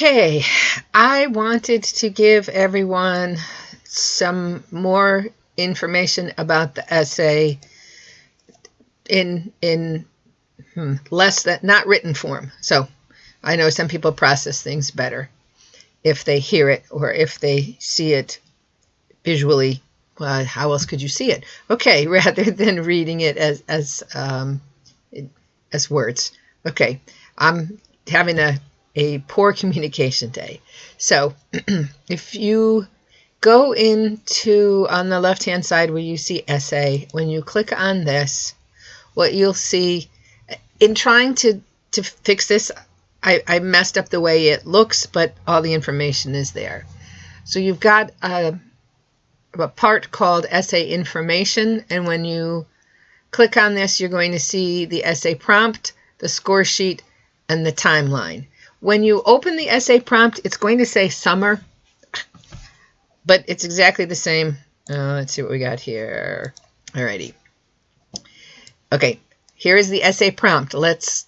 Okay, I wanted to give everyone some more information about the essay in less than not written form. So I know some people process things better if they hear it or if they see it visually. Well, how else could you see it? Okay, rather than reading it as words. Okay, I'm having a poor communication day. So if you go into, on the left-hand side where you see essay, when you click on this, what you'll see, in trying to fix this, I messed up the way it looks, but all the information is there. So you've got a part called essay information, and when you click on this, you're going to see the essay prompt, the score sheet, and the timeline. When you open the essay prompt, it's going to say summer, but it's exactly the same. Let's see what we got here. Alrighty. Okay, here is the essay prompt. Let's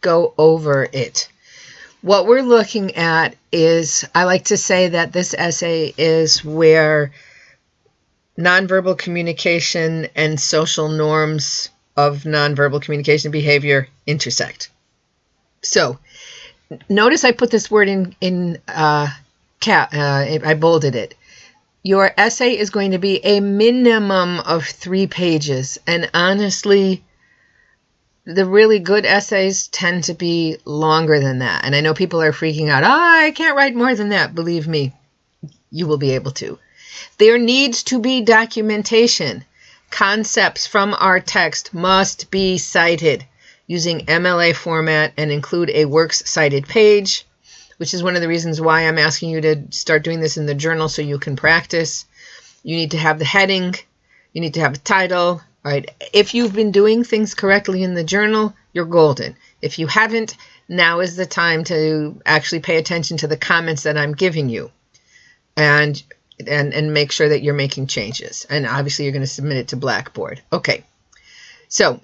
go over it. What we're looking at is, I like to say that this essay is where nonverbal communication and social norms of nonverbal communication behavior intersect. So notice I put this word in I bolded it. Your essay is going to be a minimum of 3 pages. And honestly, the really good essays tend to be longer than that. And I know people are freaking out. I can't write more than that. Believe me, you will be able to. There needs to be documentation. Concepts from our text must be cited using MLA format and include a works cited page, which is one of the reasons why I'm asking you to start doing this in the journal so you can practice. You need to have the heading. You need to have a title. All right. If you've been doing things correctly in the journal, you're golden. If you haven't, now is the time to actually pay attention to the comments that I'm giving you and make sure that you're making changes. And obviously you're going to submit it to Blackboard. Okay. So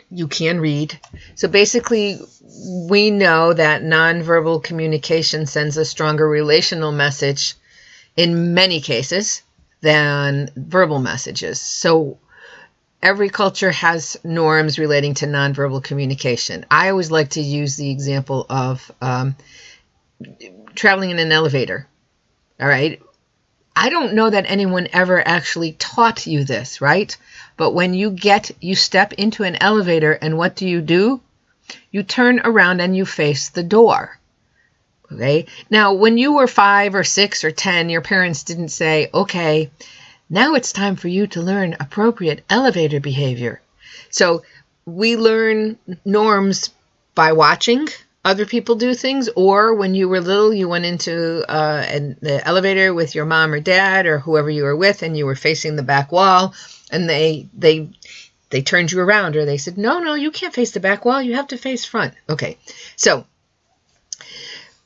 you can read. So basically, we know that nonverbal communication sends a stronger relational message in many cases than verbal messages. So every culture has norms relating to nonverbal communication. I always like to use the example of traveling in an elevator. All right. I don't know that anyone ever actually taught you this, right? But when you step into an elevator, and what do? You turn around and you face the door. Okay. Now, when you were 5 or 6 or 10, your parents didn't say, okay, now it's time for you to learn appropriate elevator behavior. So we learn norms by watching other people do things, or when you were little, you went into the elevator with your mom or dad or whoever you were with, and you were facing the back wall, and they turned you around, or they said, no, you can't face the back wall, you have to face front. Okay, so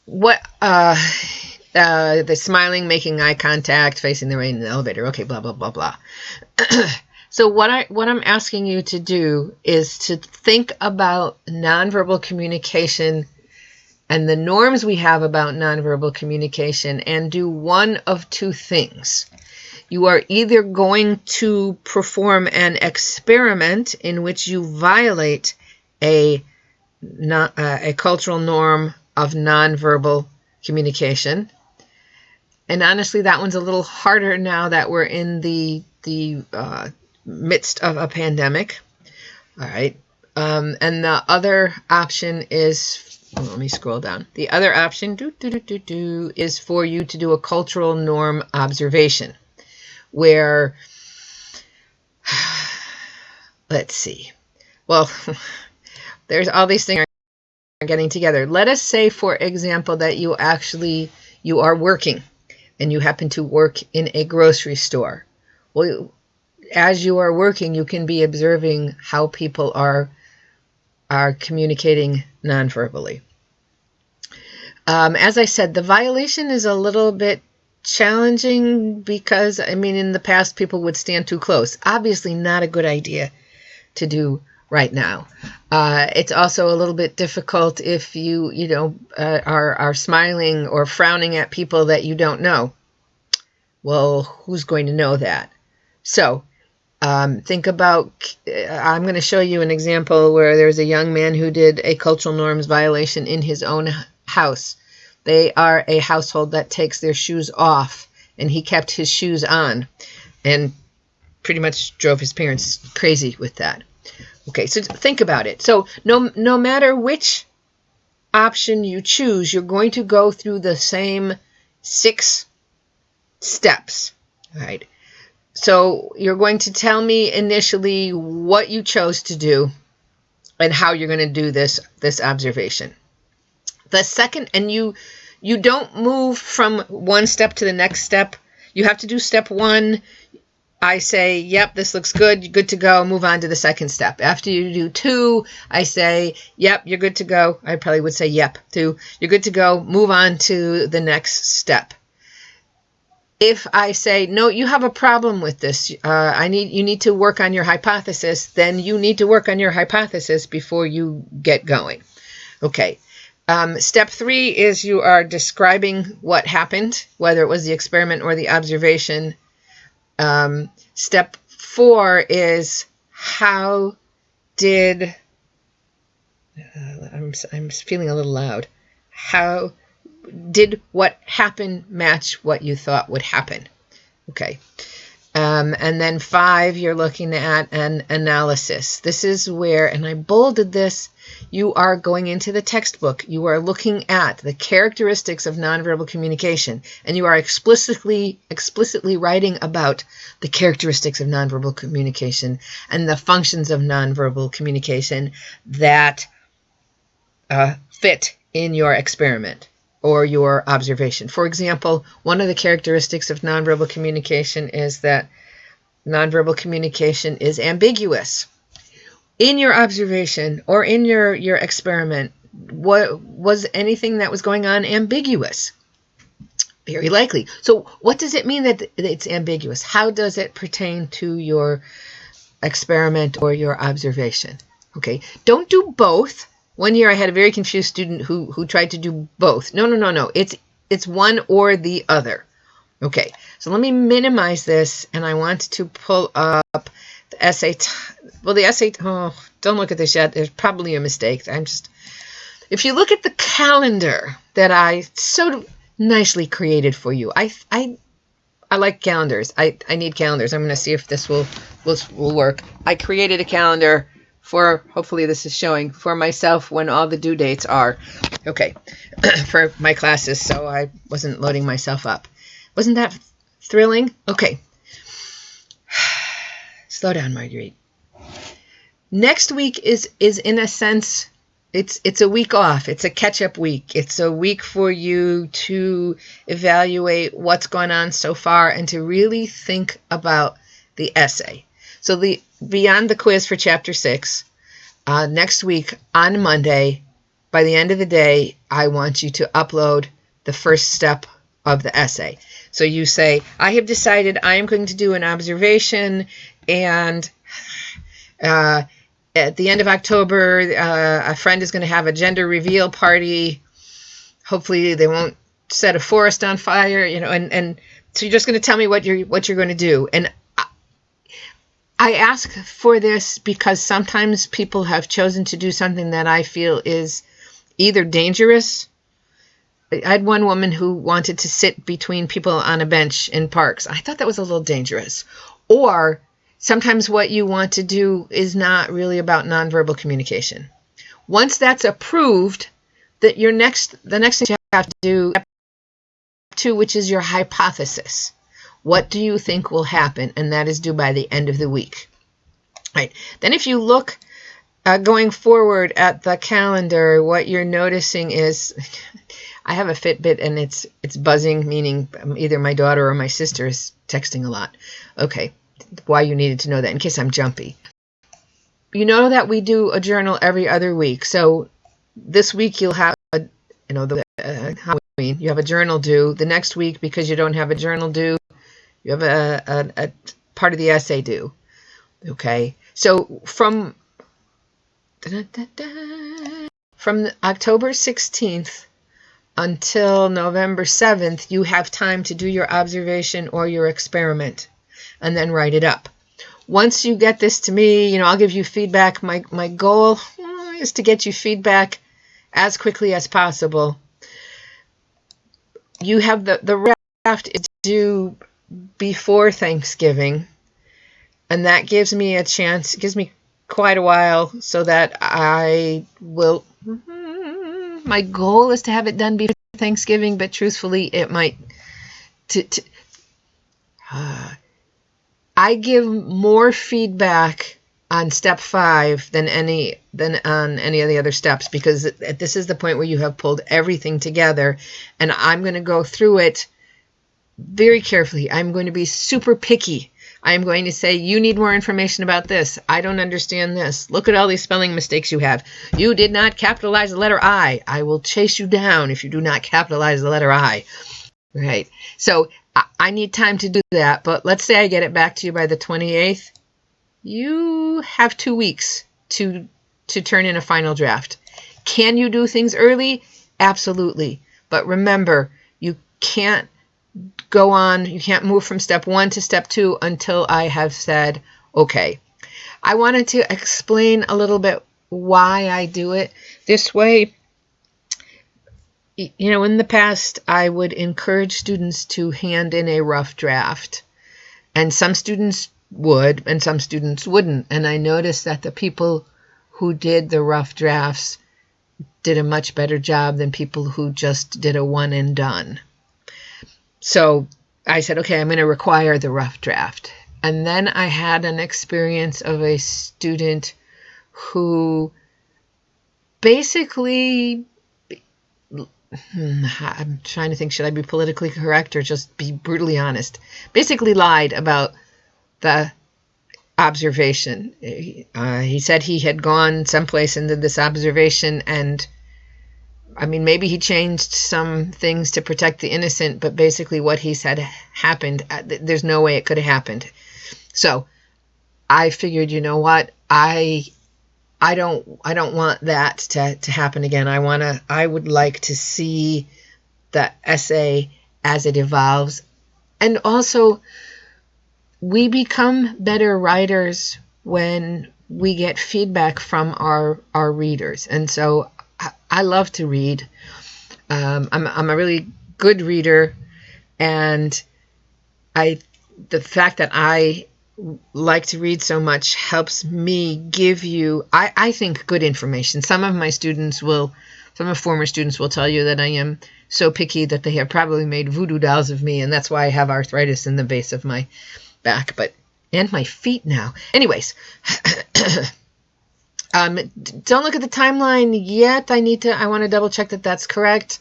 what the smiling, making eye contact, facing the right in the elevator. Okay, blah blah blah blah. So what I'm asking you to do is to think about nonverbal communication and the norms we have about nonverbal communication, and do one of 2 things. You are either going to perform an experiment in which you violate a cultural norm of nonverbal communication. And honestly, that one's a little harder now that we're in the midst of a pandemic. All right. And the other option is, let me scroll down. The other option is for you to do a cultural norm observation, where, let's see. Well, there's all these things are getting together. Let us say, for example, that you are working and you happen to work in a grocery store. Well, as you are working, you can be observing how people are communicating nonverbally. As I said, the violation is a little bit challenging because, in the past, people would stand too close. Obviously not a good idea to do right now. It's also a little bit difficult if you are smiling or frowning at people that you don't know. Well, who's going to know that? So think about, I'm going to show you an example where there's a young man who did a cultural norms violation in his own house. They are a household that takes their shoes off, and he kept his shoes on and pretty much drove his parents crazy with that. Okay, so think about it. So no matter which option you choose, you're going to go through the same 6 steps, all right? So you're going to tell me initially what you chose to do and how you're going to do this observation. The second, and you don't move from one step to the next step. You have to do step 1. I say, yep, this looks good. You're good to go. Move on to the second step. After you do 2, I say, yep, you're good to go. I probably would say, yep, 2. You're good to go. Move on to the next step. If I say, no, you have a problem with this, you need to work on your hypothesis, then you need to work on your hypothesis before you get going. Okay. Step 3 is you are describing what happened, whether it was the experiment or the observation. Step 4 is how did, I'm feeling a little loud. How did what happened match what you thought would happen? Okay. And then 5, you're looking at an analysis. This is where, and I bolded this, you are going into the textbook. You are looking at the characteristics of nonverbal communication, and you are explicitly writing about the characteristics of nonverbal communication and the functions of nonverbal communication that fit in your experiment or your observation. For example, one of the characteristics of nonverbal communication is that nonverbal communication is ambiguous. In your observation or in your experiment, what was anything that was going on ambiguous? Very likely. So what does it mean that it's ambiguous? How does it pertain to your experiment or your observation? Okay, don't do both. One year I had a very confused student who tried to do both. No. It's one or the other. Okay, so let me minimize this, and I want to pull up the essay. Don't look at this yet. There's probably a mistake. If you look at the calendar that I so nicely created for you, I like calendars. I need calendars. I'm going to see if this will work. I created a calendar for, hopefully this is showing, for myself when all the due dates are. Okay, for my classes, so I wasn't loading myself up. Wasn't that thrilling? Okay. Slow down, Marguerite. Next week is in a sense, it's a week off. It's a catch-up week. It's a week for you to evaluate what's gone on so far and to really think about the essay. So beyond the quiz for Chapter 6, next week on Monday, by the end of the day, I want you to upload the first step of the essay. So you say, I have decided I am going to do an observation, and at the end of October, a friend is going to have a gender reveal party. Hopefully they won't set a forest on fire, and so you're just going to tell me what you're going to do. And I ask for this because sometimes people have chosen to do something that I feel is either dangerous. I had one woman who wanted to sit between people on a bench in parks. I thought that was a little dangerous. Or sometimes what you want to do is not really about nonverbal communication. Once that's approved, the next thing you have to do, step 2, which is your hypothesis. What do you think will happen? And that is due by the end of the week. Right. Then if you look going forward at the calendar, what you're noticing is I have a Fitbit and it's buzzing, meaning either my daughter or my sister is texting a lot. Okay, why you needed to know that in case I'm jumpy. You know that we do a journal every other week. So this week you'll have Halloween. You have a journal due. The next week, because you don't have a journal due, you have a part of the essay due. Okay, so from From October 16th until November 7th, you have time to do your observation or your experiment and then write it up. Once you get this to me, I'll give you feedback. My goal is to get you feedback as quickly as possible. You have the draft is due before Thanksgiving, and that gives me a chance, gives me quite a while so that I will, my goal is to have it done before Thanksgiving, but truthfully, it might, I give more feedback on step 5 than on any of the other steps, because this is the point where you have pulled everything together, and I'm going to go through it very carefully. I'm going to be super picky. I'm going to say, you need more information about this. I don't understand this. Look at all these spelling mistakes you have. You did not capitalize the letter I. I will chase you down if you do not capitalize the letter I. Right. So I need time to do that, but let's say I get it back to you by the 28th. You have 2 weeks to turn in a final draft. Can you do things early? Absolutely. But remember, you can't go on, you can't move from step 1 to step 2 until I have said, okay. I wanted to explain a little bit why I do it this way. In the past, I would encourage students to hand in a rough draft, and some students would and some students wouldn't. And I noticed that the people who did the rough drafts did a much better job than people who just did a one and done. So I said, okay, I'm going to require the rough draft. And then I had an experience of a student who basically, I'm trying to think, should I be politically correct or just be brutally honest? Basically lied about the observation. He said he had gone someplace and did this observation, and maybe he changed some things to protect the innocent, but basically what he said happened. There's no way it could have happened. So I figured, you know what? I don't want that to happen again. I would like to see the essay as it evolves. And also, we become better writers when we get feedback from our readers. And so I love to read. I'm a really good reader, and the fact that I like to read so much helps me give you, I think, good information. Some of former students will tell you that I am so picky that they have probably made voodoo dolls of me, and that's why I have arthritis in the base of my back, and my feet now. Anyways, don't look at the timeline yet. I want to double check that that's correct.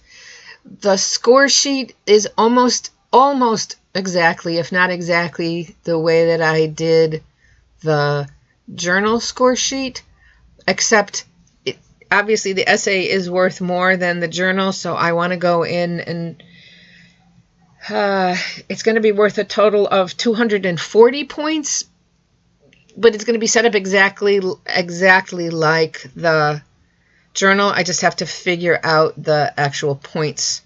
The score sheet is almost exactly, if not exactly, the way that I did the journal score sheet, except obviously the essay is worth more than the journal, so I want to go in and it's going to be worth a total of 240 points, but it's going to be set up exactly like the journal. I just have to figure out the actual points.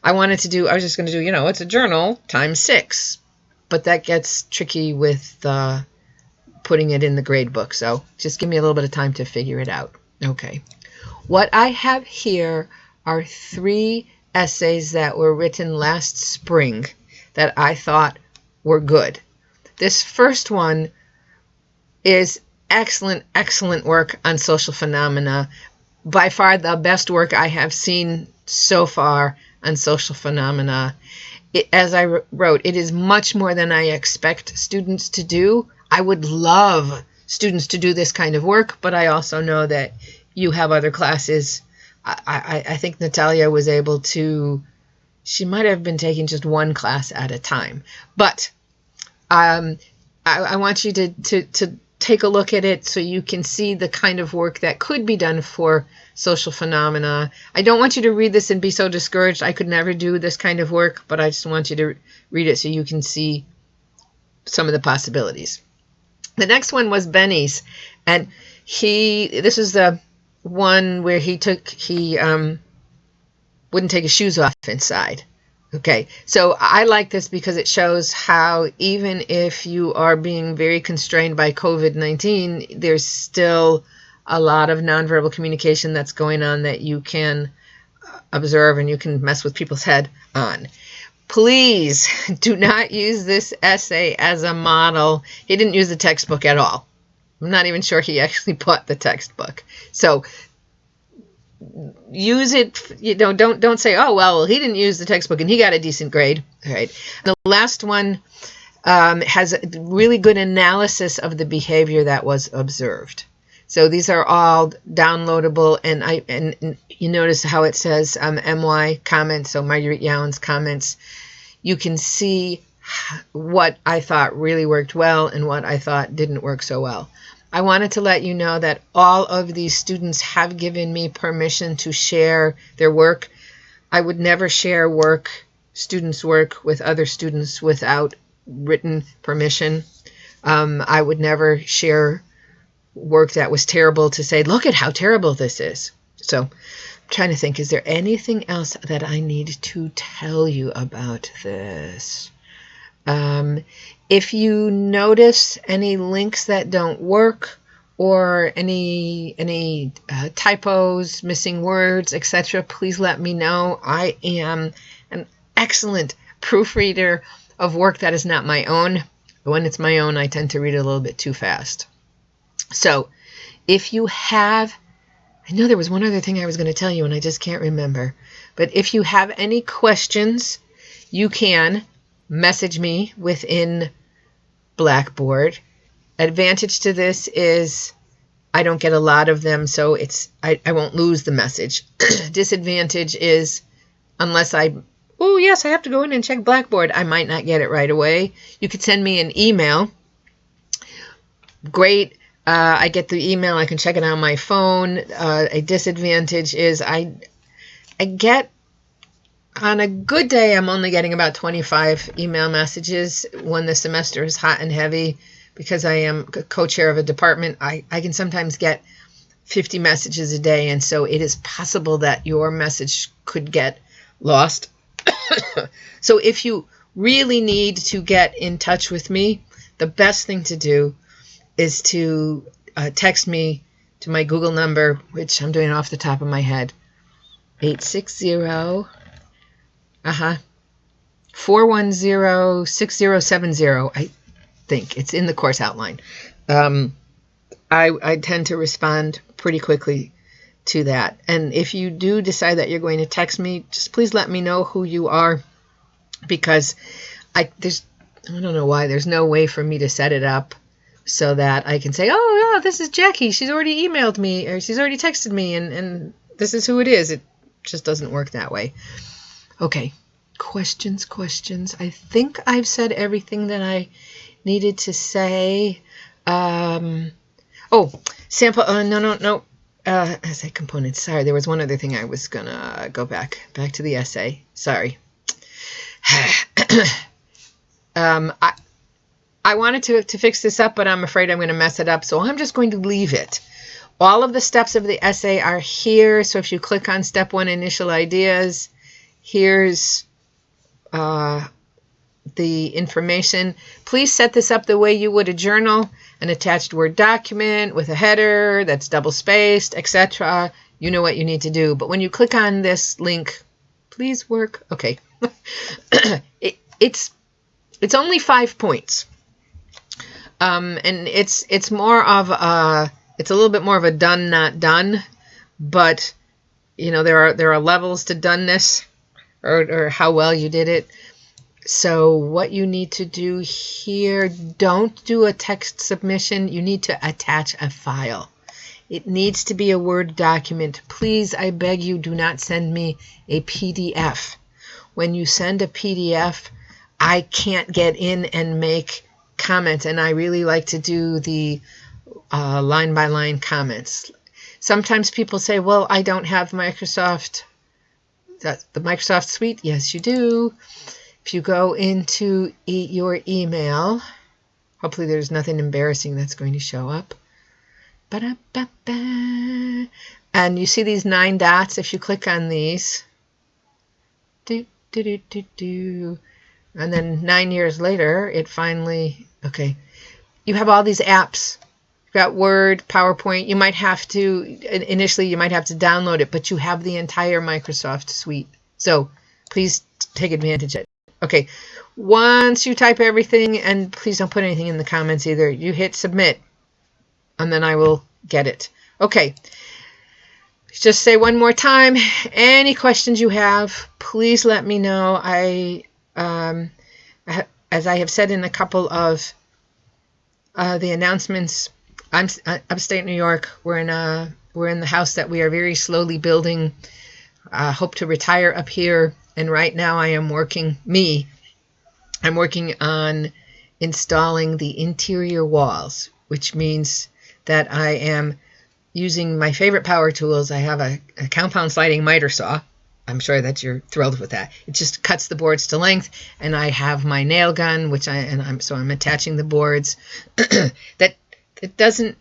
I was just going to do, it's a journal times 6, but that gets tricky with putting it in the grade book. So just give me a little bit of time to figure it out. Okay. What I have here are 3 essays that were written last spring that I thought were good. This first one is excellent work on social phenomena. By far the best work I have seen so far on social phenomena. As I wrote, it is much more than I expect students to do. I would love students to do this kind of work, but I also know that you have other classes. I think Natalia was able to, she might have been taking just one class at a time. But I want you to take a look at it so you can see the kind of work that could be done for social phenomena. I don't want you to read this and be so discouraged. I could never do this kind of work, but I just want you to read it so you can see some of the possibilities. The next one was Benny's, and This is the one where he wouldn't take his shoes off inside. Okay, so I like this because it shows how even if you are being very constrained by COVID-19, there's still a lot of nonverbal communication that's going on that you can observe and you can mess with people's head on. Please do not use this essay as a model. He didn't use the textbook at all. I'm not even sure he actually bought the textbook. So use it, don't say, oh, well, he didn't use the textbook and he got a decent grade. All right. The last one has a really good analysis of the behavior that was observed. So these are all downloadable, and you notice how it says MY comments, so Marguerite Yowen's comments. You can see what I thought really worked well and what I thought didn't work so well. I wanted to let you know that all of these students have given me permission to share their work. I would never share students' work with other students without written permission. I would never share work that was terrible to say, look at how terrible this is. So I'm trying to think, is there anything else that I need to tell you about this? If you notice any links that don't work or any typos, missing words, etc., please let me know. I am an excellent proofreader of work that is not my own. When it's my own, I tend to read it a little bit too fast. So if you have, I know there was one other thing I was going to tell you and I just can't remember, but if you have any questions, you can message me within Blackboard. Advantage to this is I don't get a lot of them, so I won't lose the message. Disadvantage is unless I have to go in and check Blackboard, I might not get it right away. You could send me an email. Great. I get the email. I can check it on my phone. A disadvantage is I get, on a good day, I'm only getting about 25 email messages. When the semester is hot and heavy, because I am co-chair of a department, I can sometimes get 50 messages a day, and so it is possible that your message could get lost. So if you really need to get in touch with me, the best thing to do is to text me to my Google number, which I'm doing off the top of my head, 860-410-6070. I think it's in the course outline. I tend to respond pretty quickly to that. And if you do decide that you're going to text me, just please let me know who you are, because I don't know why, there's no way for me to set it up so that I can say, oh, yeah, this is Jackie. She's already emailed me, or she's already texted me, and this is who it is. It just doesn't work that way. Okay, questions. I think I've said everything that I needed to say. Sample, no. Essay components. Sorry, there was one other thing I was going to go back to the essay. Sorry. I wanted to fix this up, but I'm afraid I'm going to mess it up, so I'm just going to leave it. All of the steps of the essay are here, so if you click on Step 1, Initial Ideas, here's the information. Please set this up the way you would a journal, an attached Word document with a header that's double-spaced, etc. You know what you need to do, but when you click on this link, please work. Okay. It's only 5 points. And it's more of it's a little bit more of a done, not done, but there are levels to doneness or how well you did it. So what you need to do here, don't do a text submission. You need to attach a file. It needs to be a Word document. Please, I beg you, do not send me a PDF. When you send a PDF, I can't get in and make comments, and I really like to do the line-by-line comments. Sometimes people say, well, I don't have the Microsoft Suite. Yes, you do. If you go into your email, hopefully there's nothing embarrassing that's going to show up. Ba-da-ba-ba. And you see these 9 dots. If you click on these, do, do, do, do, do. And then 9 years later, it finally, okay, you have all these apps. You've got Word, PowerPoint. You might have to, initially, you might have to download it, but you have the entire Microsoft suite. So please take advantage of it. Okay, once you type everything, and please don't put anything in the comments either, you hit submit, and then I will get it. Okay, just say one more time, any questions you have, please let me know. As I have said in a couple of the announcements, I'm upstate New York. We're in the house that we are very slowly building. Hope to retire up here, and right now I'm working on installing the interior walls, which means that I am using my favorite power tools. I have a compound sliding miter saw. I'm sure that you're thrilled with that. It just cuts the boards to length, and I have my nail gun, I'm attaching the boards. That it doesn't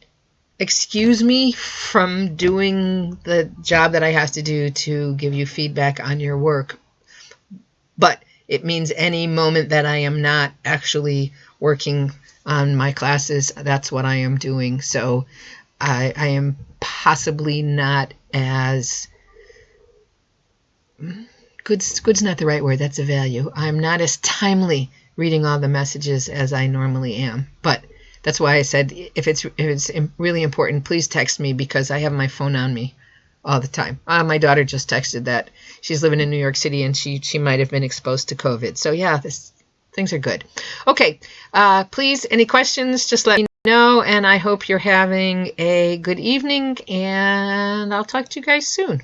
excuse me from doing the job that I have to do to give you feedback on your work, but it means any moment that I am not actually working on my classes, that's what I am doing. So I am possibly not as good's not the right word, that's a value. I'm not as timely reading all the messages as I normally am, but that's why I said if it's really important, please text me, because I have my phone on me all the time. My daughter just texted that she's living in New York City and she might have been exposed to COVID. So yeah, things are good. Okay, please, any questions, just let me know, and I hope you're having a good evening, and I'll talk to you guys soon.